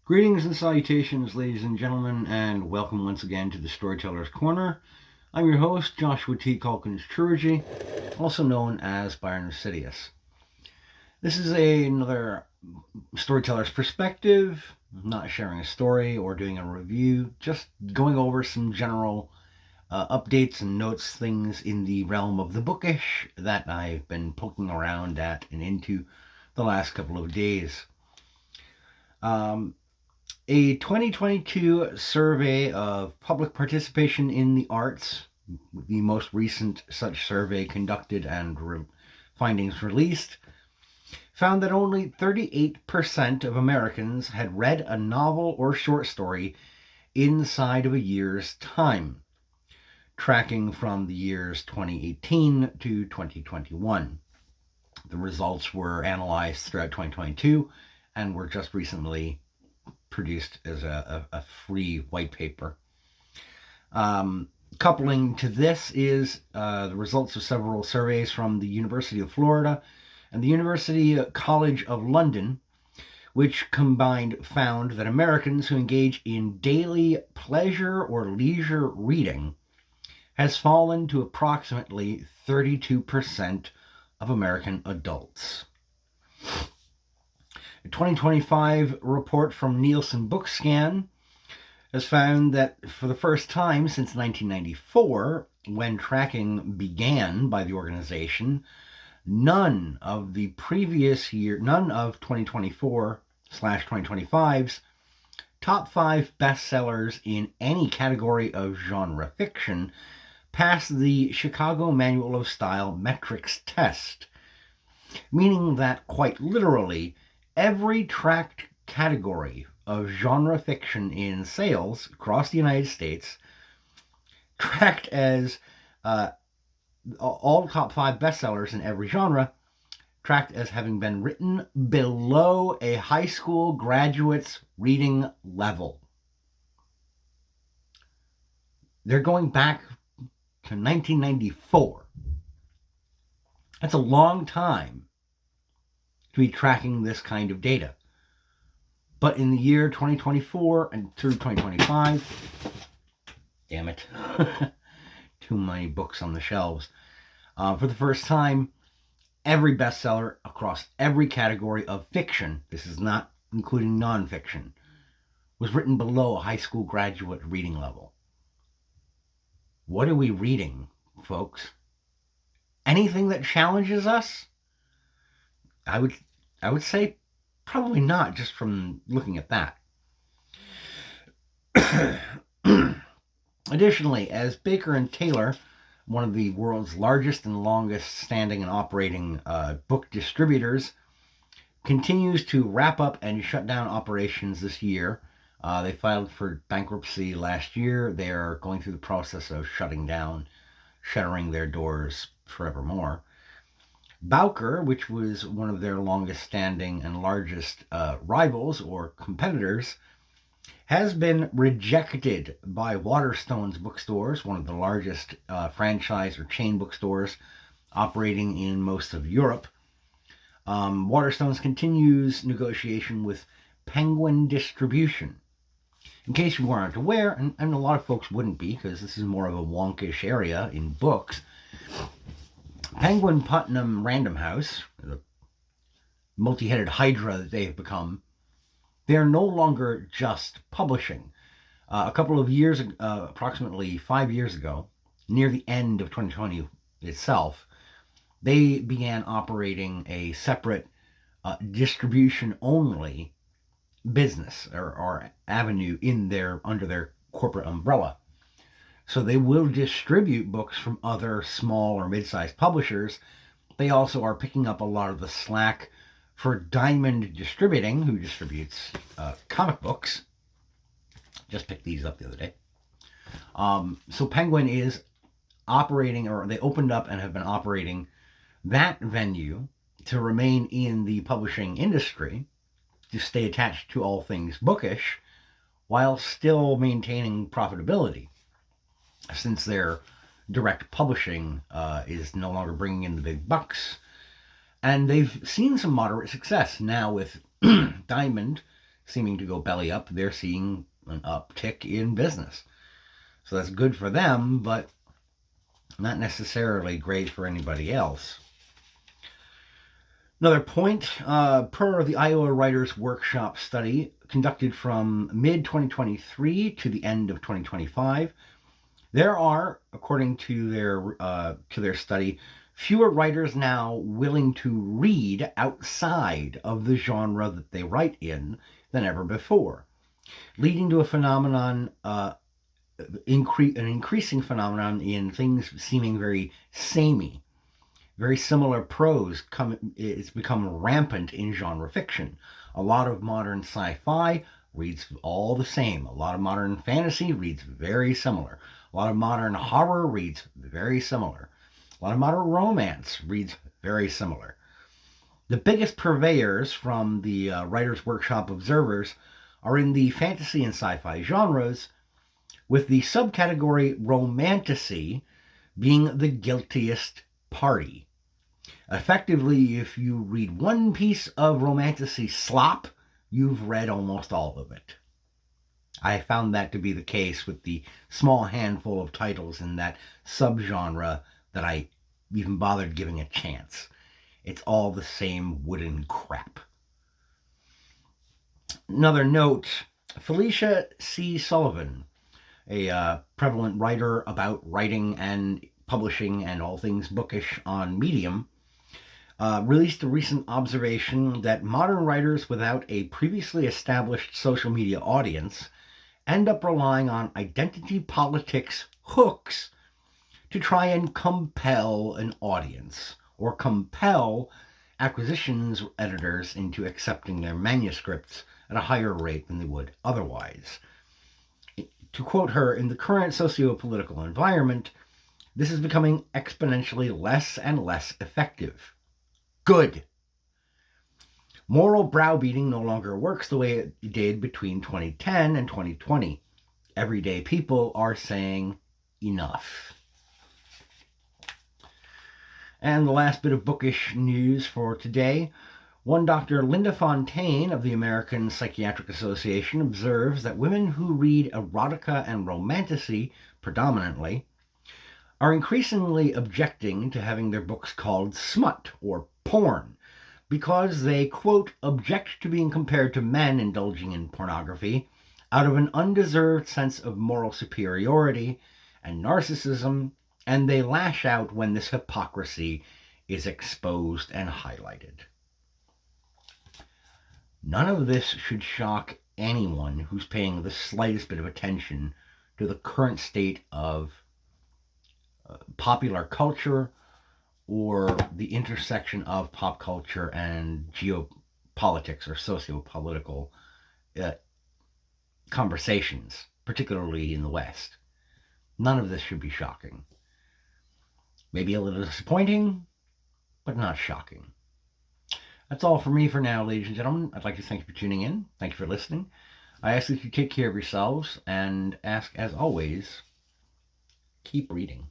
Greetings and salutations, ladies and gentlemen, and welcome once again to the Storyteller's Corner. I'm your host, Joshua T. Calkins Trilogy, also known as Byron Sidious. This is another storyteller's perspective, not sharing a story or doing a review, just going over some general updates and notes, things in the realm of the bookish that I've been poking around at and into the last couple of days. A 2022 survey of public participation in the arts, the most recent such survey conducted and findings released, found that only 38% of Americans had read a novel or short story inside of a year's time, tracking from the years 2018 to 2021. The results were analyzed throughout 2022 and were just recently produced as a free white paper. Coupling to this is the results of several surveys from the University of Florida and the University College of London, which combined found that Americans who engage in daily pleasure or leisure reading has fallen to approximately 32% of American adults. A 2025 report from Nielsen Bookscan has found that for the first time since 1994, when tracking began by the organization, none of 2024/2025's top 5 bestsellers in any category of genre fiction passed the Chicago Manual of Style metrics test, meaning that quite literally every tracked category of genre fiction in sales across the United States, tracked as all top 5 bestsellers in every genre, tracked as having been written below a high school graduate's reading level. They're going back to 1994. That's a long time to be tracking this kind of data. But in the year 2024 and through 2025, damn it, too many books on the shelves. For the first time, every bestseller across every category of fiction, this is not including nonfiction, was written below a high school graduate reading level. What are we reading, folks? Anything that challenges us? I would say probably not, just from looking at that. Additionally, as Baker and Taylor, one of the world's largest and longest standing and operating book distributors, continues to wrap up and shut down operations this year. They filed for bankruptcy last year. They are going through the process of shuttering their doors forevermore. Bowker, which was one of their longest standing and largest rivals or competitors, has been rejected by Waterstones bookstores, one of the largest franchise or chain bookstores operating in most of Europe. Waterstones continues negotiation with Penguin Distribution. In case you weren't aware, and a lot of folks wouldn't be because this is more of a wonkish area in books, Penguin Putnam Random House, the multi-headed hydra that they've become, they're no longer just publishing. A couple of years, approximately 5 years ago, near the end of 2020 itself, they began operating a separate distribution-only business or avenue under their corporate umbrella. So they will distribute books from other small or mid-sized publishers. They also are picking up a lot of the slack for Diamond Distributing, who distributes comic books. Just picked these up the other day. So Penguin is operating, or they opened up and have been operating that venue to remain in the publishing industry, to stay attached to all things bookish, while still maintaining profitability, since their direct publishing is no longer bringing in the big bucks. And they've seen some moderate success now with Diamond seeming to go belly up, they're seeing an uptick in business. So that's good for them, but not necessarily great for anybody else. Another point, per the Iowa Writers Workshop study conducted from mid-2023 to the end of 2025, there are, according to their study, fewer writers now willing to read outside of the genre that they write in than ever before, leading to a phenomenon, an increasing phenomenon in things seeming very samey. Very similar prose it's become rampant in genre fiction. A lot of modern sci-fi reads all the same. A lot of modern fantasy reads very similar. A lot of modern horror reads very similar. A lot of modern romance reads very similar. The biggest purveyors from the Writers' Workshop observers are in the fantasy and sci-fi genres, with the subcategory romantasy being the guiltiest party. Effectively, if you read one piece of romantasy slop, you've read almost all of it. I found that to be the case with the small handful of titles in that subgenre that I even bothered giving a chance. It's all the same wooden crap. Another note, Felicia C. Sullivan, a prevalent writer about writing and publishing and all things bookish on Medium, released a recent observation that modern writers without a previously established social media audience end up relying on identity politics hooks to try and compel an audience or compel acquisitions editors into accepting their manuscripts at a higher rate than they would otherwise. To quote her, in the current socio-political environment, this is becoming exponentially less and less effective. Good. Moral browbeating no longer works the way it did between 2010 and 2020. Everyday people are saying enough. And the last bit of bookish news for today. One Dr. Linda Fontaine of the American Psychiatric Association observes that women who read erotica and romantasy predominantly are increasingly objecting to having their books called smut or porn because they, quote, object to being compared to men indulging in pornography out of an undeserved sense of moral superiority and narcissism, and they lash out when this hypocrisy is exposed and highlighted. None of this should shock anyone who's paying the slightest bit of attention to the current state of popular culture or the intersection of pop culture and geopolitics or socio-political conversations, particularly in the West. None of this should be shocking. Maybe a little disappointing, but not shocking. That's all for me for now, ladies and gentlemen. I'd like to thank you for tuning in. Thank you for listening. I ask that you take care of yourselves and ask, as always, keep reading.